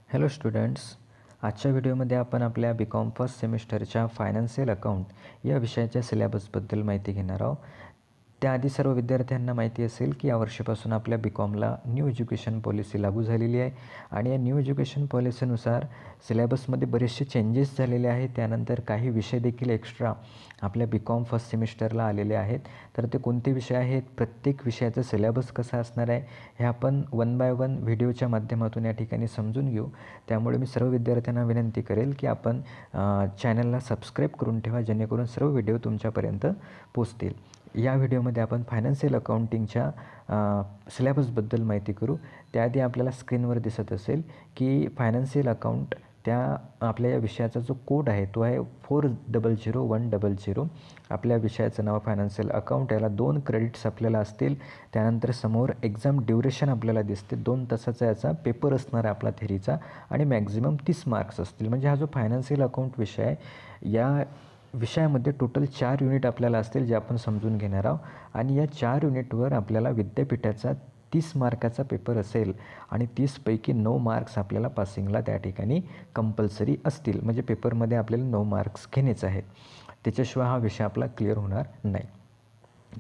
Hello students, आजच्या व्हिडिओमध्ये आपण आपल्या बी.कॉम फर्स्ट सेमिस्टरच्या फायनान्शियल अकाउंट या विषयाच्या सिलेबसबद्दल माहिती घेणार आहोत. त्याआधी सर्व विद्यार्थ्यांना माहिती असेल की या वर्षापासून आपल्या बी.कॉमला न्यू एज्युकेशन पॉलिसी लागू झालेली आहे आणि या न्यू एज्युकेशन पॉलिसीनुसार सिलेबसमध्ये बरेचसे चेंजेस झालेले आहेत. त्यानंतर काही विषय देखील एक्स्ट्रा आपल्या बी.कॉम फर्स्ट सेमिस्टरला आलेले आहेत. तर ते कोणते विषय आहेत, प्रत्येक विषयाचा सिलेबस कसा असणार आहे, हे आपण वन बाय वन व्हिडिओच्या माध्यमातून या ठिकाणी समजून घेऊ. त्यामुळे मी सर्व विद्यार्थ्यांना विनंती करेल की आपण चॅनलला सबस्क्राईब करून ठेवा, जेणेकरून सर्व व्हिडिओ तुमच्यापर्यंत पोचतील. या व्हिडिओमध्ये आपण फायनान्शियल अकाउंटिंगच्या सिलेबसबद्दल माहिती करू. त्याआधी आपल्याला स्क्रीनवर दिसत असेल की फायनान्शियल अकाउंट त्या आपल्या या विषयाचा जो कोड आहे तो आहे 400100. आपल्या विषयाचं नाव फायनान्शियल अकाउंट. याला 2 क्रेडिट्स आपल्याला असतील. त्यानंतर समोर एक्झाम ड्युरेशन आपल्याला दिसते. 2 तासाचा याचा पेपर असणार आहे आपला थेरीचा आणि मॅक्झिमम 30 मार्क्स असतील. म्हणजे हा जो फायनान्शियल अकाउंट विषय आहे, या विषयामध्ये टोटल 4 युनिट आपल्याला असतील, जे आपण समजून घेणार आहोत. आणि या 4 युनिटवर आपल्याला विद्यापीठाचा 30 मार्काचा पेपर असेल आणि 30पैकी 9 मार्क्स आपल्याला पासिंगला त्या ठिकाणी कंपल्सरी असतील. म्हणजे पेपरमध्ये आपल्याला 9 मार्क्स घेणेच आहेत. त्याच्याशिवाय हा विषय आपला क्लिअर होणार नाही.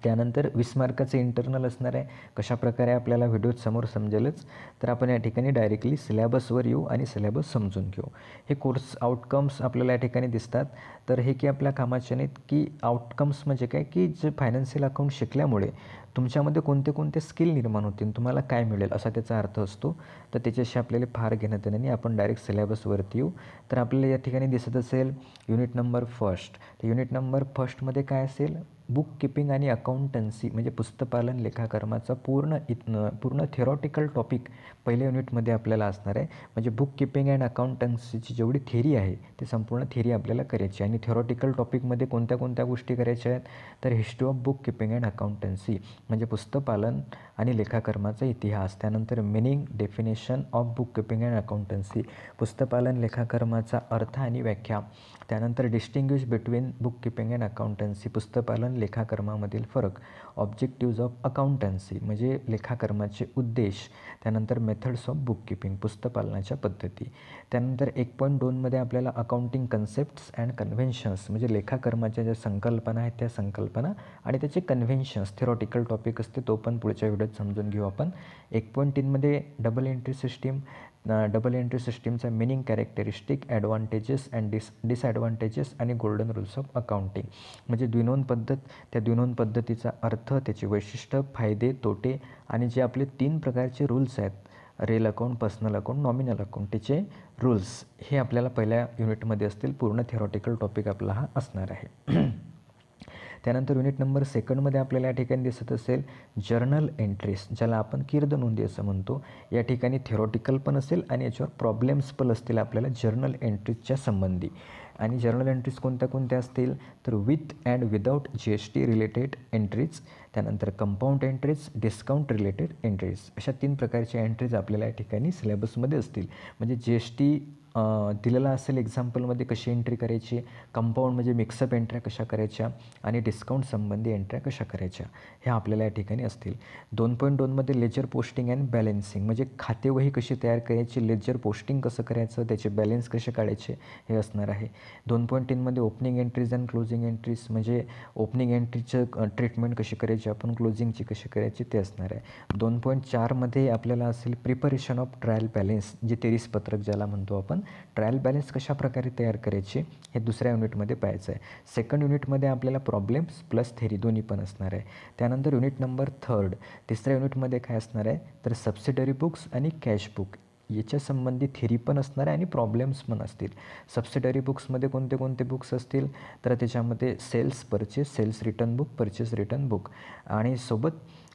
त्यानंतर 20 मार्काचे इंटरनल असणार आहे. कशाप्रकारे आपल्याला व्हिडिओत समोर समजेलच. तर आपण या ठिकाणी डायरेक्टली सिलेबसवर येऊ आणि सिलेबस समजून घेऊ. हे कोर्स आउटकम्स आपल्याला या ठिकाणी दिसतात. तर हे की आपल्या कामाचे नाहीत, की आउटकम्स म्हणजे काय, की जे फायनान्शियल अकाउंट शिकल्यामुळे तुमच्यामध्ये कोणते कोणते स्किल निर्माण होतील, तुम्हाला काय मिळेल, असा त्याचा अर्थ असतो. तर त्याच्याशी आपल्याला फार घेणं देणं नाही. आपण डायरेक्ट सिलेबसवरती येऊ. तर आपल्याला या ठिकाणी दिसत असेल युनिट नंबर फर्स्ट. तर युनिट नंबर फर्स्टमध्ये काय असेल, बुक किपिंग आणि अकाउंटन्सी म्हणजे पुस्तकपालन लेखाकर्माचा पूर्ण थेरॉटिकल टॉपिक पहिल्या युनिटमध्ये आपल्याला असणार आहे. म्हणजे बुक किपिंग अँड अकाउंटन्सीची जेवढी थेरी आहे ती संपूर्ण थेरी आपल्याला करायची. आणि थेरॉटिकल टॉपिकमध्ये कोणत्या कोणत्या गोष्टी करायच्या आहेत, तर history of bookkeeping and accountancy म्हणजे पुस्तकपालन आणि लेखाकर्माचा इतिहास. त्यानंतर meaning definition of bookkeeping and accountancy पुस्तकपालन लेखाकर्माचा अर्थ आणि व्याख्या. त्यानंतर distinguish between bookkeeping and accountancy पुस्तकपालन लेखाकर्मामधील फरक. ऑब्जेक्टिव्ज ऑफ अकाउंटन्सी म्हणजे लेखाकर्माचे उद्देश. त्यानंतर मेथड्स ऑफ बुक किपिंग पुस्तकपालनाच्या पद्धती. त्यानंतर 1.2मध्ये आपल्याला अकाउंटिंग कन्सेप्ट्स अँड कन्व्हेन्शन्स म्हणजे लेखाकर्माच्या ज्या संकल्पना आहेत त्या संकल्पना आणि त्याचे कन्व्हेन्शन्स थेरॉटिकल टॉपिक असते, तो पण पुढच्या व्हिडिओत समजून घेऊ आपण. 1.3मध्ये double entry system. Double entry सिस्टीमचा meaning, characteristic, advantages and disadvantages आणि गोल्डन रूल्स ऑफ अकाउंटिंग म्हणजे द्विनोंद पद्धत. त्या द्विनोंद पद्धतीचा अर्थ, त्याचे वैशिष्ट्य, फायदे, तोटे आणि जे आपले 3 प्रकारचे रूल्स आहेत, rail account, personal account, nominal account, त्याचे रूल्स हे आपल्याला पहिल्या युनिटमध्ये असतील. पूर्ण थेरॉटिकल टॉपिक आपला हा असणार आहे. त्यानंतर युनिट नंबर सेकंडमध्ये आपल्याला या ठिकाणी दिसत असेल जर्नल एंट्रीज, ज्याला आपण कीर्द नोंदी असं म्हणतो. या ठिकाणी थेरॉटिकल पण असेल आणि याच्यावर प्रॉब्लेम्स पण असतील आपल्याला जर्नल एंट्रीजच्या संबंधी. आणि जर्नल एंट्रीज कोणत्या कोणत्या असतील, तर with and without GST related entries. त्यानंतर compound entries, discount related entries. अशा 3 प्रकारच्या एंट्रीज आपल्याला या ठिकाणी सिलेबसमध्ये असतील. म्हणजे GST दिलेला असेल एक्झाम्पलमध्ये कशी एंट्री करायची, कंपाऊंड म्हणजे मिक्सअप एंट्र्या कशा करायच्या आणि डिस्काउंट संबंधी एंट्र्या कशा करायच्या, ह्या आपल्याला या ठिकाणी असतील. 2.2मध्ये लेजर पोस्टिंग अँड बॅलेन्सिंग म्हणजे खातेवही कशी तयार करायची, लेजर पोस्टिंग कसं करायचं, त्याचे बॅलेन्स कसे काढायचे हे असणार आहे. 2.3मध्ये opening entries and closing entries म्हणजे ओपनिंग एंट्रीचं ट्रीटमेंट कशी करायची, आपण क्लोजिंगची कशी करायची ते असणार आहे. 2.4मध्ये आपल्याला असेल प्रिपरेशन ऑफ ट्रायल बॅलेन्स जे 23 पत्रक ज्याला म्हणतो आपण. ट्रायल बॅलन्स कशाप्रकारे तयार करायचे हे दुसऱ्या युनिटमध्ये पाहायचं आहे. सेकंड युनिटमध्ये आपल्याला प्रॉब्लेम्स प्लस थेरी दोन्ही पण असणार आहे. त्यानंतर युनिट नंबर थर्ड, तिसऱ्या युनिटमध्ये काय असणार आहे, तर सबसिडरी बुक्स आणि कॅश बुक याच्या संबंधी थेरी पण असणार आहे आणि प्रॉब्लेम्स पण असतील. सबसिडरी बुक्समध्ये कोणते कोणते बुक्स असतील, तर त्याच्यामध्ये sales purchase, sales return book, purchase return book आणि सोबत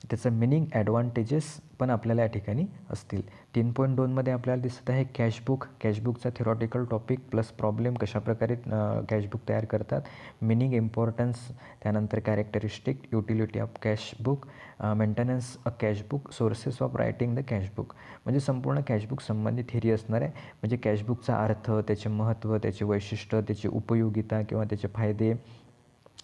त्याचं मिनिंग, ॲडव्हान्टेजेस पण आपल्याला या ठिकाणी असतील. 3.2मध्ये आपल्याला दिसत आहे कॅशबुक. कॅशबुकचा थेरॉटिकल टॉपिक प्लस प्रॉब्लेम कशाप्रकारे कॅशबुक तयार करतात, मिनिंग, इम्पॉर्टन्स, त्यानंतर characteristic, utility of cashbook, maintenance a cashbook, sources of writing the cashbook म्हणजे संपूर्ण कॅशबुक संबंधित थेरी असणार आहे. म्हणजे कॅशबुकचा अर्थ, त्याचे महत्त्व, त्याचे वैशिष्ट्य, त्याची उपयोगिता किंवा त्याचे फायदे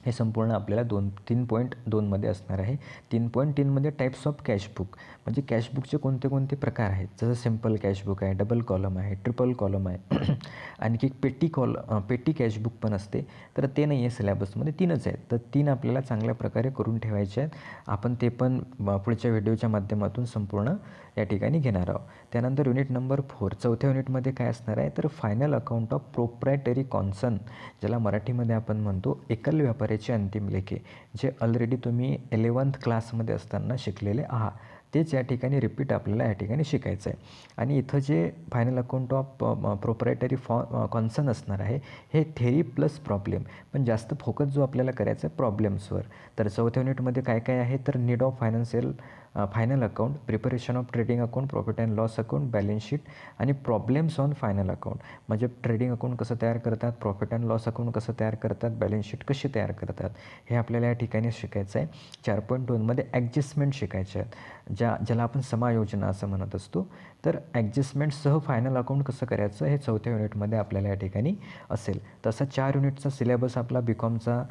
हे संपूर्ण आपल्याला 3.2मध्ये असणार आहे. 3.3मध्ये टाईप्स ऑफ कॅशबुक, म्हणजे कॅशबुकचे कोणते कोणते प्रकार आहेत, जसं सिम्पल कॅशबुक आहे, डबल कॉलम आहे, ट्रिपल कॉलम आहे आणखी पेटी कॅशबुक पण असते. तर ते नाही आहे सिलेबसमध्ये, 3च आहेत. तर 3 आपल्याला चांगल्या प्रकारे करून ठेवायचे आहेत. आपण ते पण पुढच्या व्हिडिओच्या माध्यमातून संपूर्ण या ठिकाणी घेणार आहोत. त्यानंतर युनिट नंबर 4, चौथ्या युनिटमध्ये काय असणार आहे, तर final account of proprietary concern, ज्याला मराठीमध्ये आपण म्हणतो एकल व्यापाऱ्याची अंतिम लेखे, जे ऑलरेडी तुम्ही 11th क्लासमध्ये असताना शिकलेले आहात, तेच या ठिकाणी रिपीट आपल्याला या ठिकाणी शिकायचं आहे. आणि इथं जे final account of proprietary concern असणार आहे, हे थेरी प्लस प्रॉब्लेम, पण जास्त फोकस जो आपल्याला करायचा आहे प्रॉब्लेम्सवर. तर चौथ्या युनिटमध्ये काय काय आहे, तर need of final account, preparation of trading account, profit and loss account, balance sheet आणि प्रॉब्लेम्स ऑन फायनल अकाउंट, म्हणजे ट्रेडिंग अकाउंट कसं तयार करतात, प्रॉफिट अँड लॉस अकाउंट कसं तयार करतात, बॅलन्स शीट कशी तयार करतात, हे आपल्याला या ठिकाणी शिकायचं आहे. 4.2मध्ये ॲडजस्टमेंट शिकायचे आहेत, ज्याला आपण समायोजना असं म्हणत असतो. तर ॲडजस्टमेंटसह फायनल अकाउंट कसं करायचं हे चौथ्या युनिटमध्ये आपल्याला या ठिकाणी असेल. तसा 4 युनिटचा सिलेबस आपला बीकॉमचा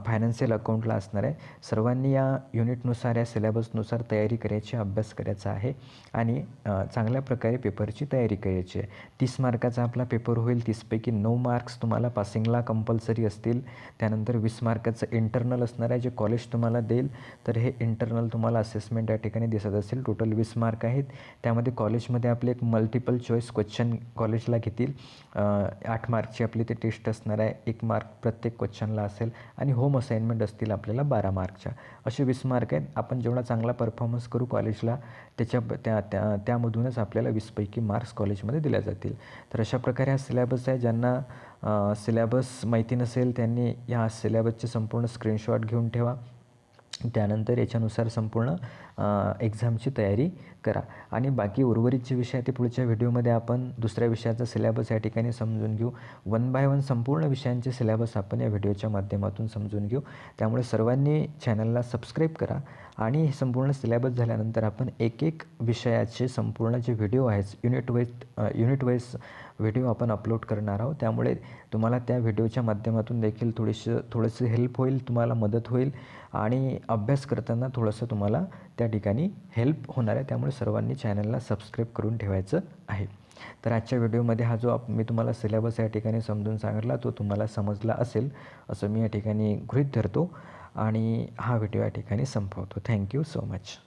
फायनान्शियल अकाउंटला असणार आहे. सर्वांनी या युनिटनुसार, या सिलेबसनुसार तयारी करायची, अभ्यास करायचा आहे आणि चांगल्या प्रकारे पेपरची तयारी करायची आहे. 30 मार्काचा आपला पेपर होईल. 30पैकी 9 मार्क्स तुम्हाला पासिंगला कंपल्सरी असतील. त्यानंतर 20 मार्काचं इंटरनल असणार आहे, जे कॉलेज तुम्हाला देईल. तर हे इंटरनल तुम्हाला असेसमेंट या ठिकाणी दिसत असेल. टोटल 20 मार्क आहेत. त्यामध्ये कॉलेजमध्ये आपले एक मल्टिपल चॉईस क्वेश्चन कॉलेजला घेतील. 8 मार्कची आपली ते टेस्ट असणार आहे. 1 मार्क प्रत्येक क्वेश्चनला असेल आणि होम असाइनमेंट असतील आपल्याला 12 मार्कच्या. असे 20 मार्क आहेत. आपण जेवढा चांगला परफॉर्मन्स करू कॉलेजला, त्यामधूनच आपल्याला 20पैकी मार्क्स कॉलेजमध्ये दिल्या जातील. तर अशा प्रकारे हा सिलेबस आहे. ज्यांना सिलेबस माहिती नसेल त्यांनी या सिलेबसचे संपूर्ण स्क्रीनशॉट घेऊन ठेवा. त्यानंतर याच्यानुसार संपूर्ण एक्झामची तयारी करा. आणि बाकी उर्वरित जे विषय आहे ते पुढच्या व्हिडिओमध्ये आपण दुसऱ्या विषयाचा सिलेबस या ठिकाणी समजून घेऊ. 1 बाय 1 संपूर्ण विषयांचे सिलेबस आपण या व्हिडिओच्या माध्यमातून समजून घेऊ. त्यामुळे सर्वांनी चॅनलला सबस्क्राईब करा आणि हे संपूर्ण सिलेबस झाल्यानंतर आपण एक एक विषयाचे संपूर्ण जे व्हिडिओ आहेत युनिट वाईज व्हिडिओ आपण अपलोड करणार आहोत. त्यामुळे तुम्हाला त्या व्हिडिओच्या माध्यमातून देखील थोडंसं हेल्प होईल, तुम्हाला मदत होईल आणि अभ्यास करताना थोडंसं तुम्हाला त्या ठिकाणी हेल्प होणार आहे. त्यामुळे सर्वांनी चॅनलला सबस्क्राईब करून ठेवायचं आहे. तर आजच्या व्हिडिओमध्ये हा जो मी तुम्हाला सिलेबस या ठिकाणी समजून सांगितला तो तुम्हाला समजला असेल असं मी या ठिकाणी गृहीत धरतो आणि हा व्हिडिओ या ठिकाणी संपवतो. Thank you so much.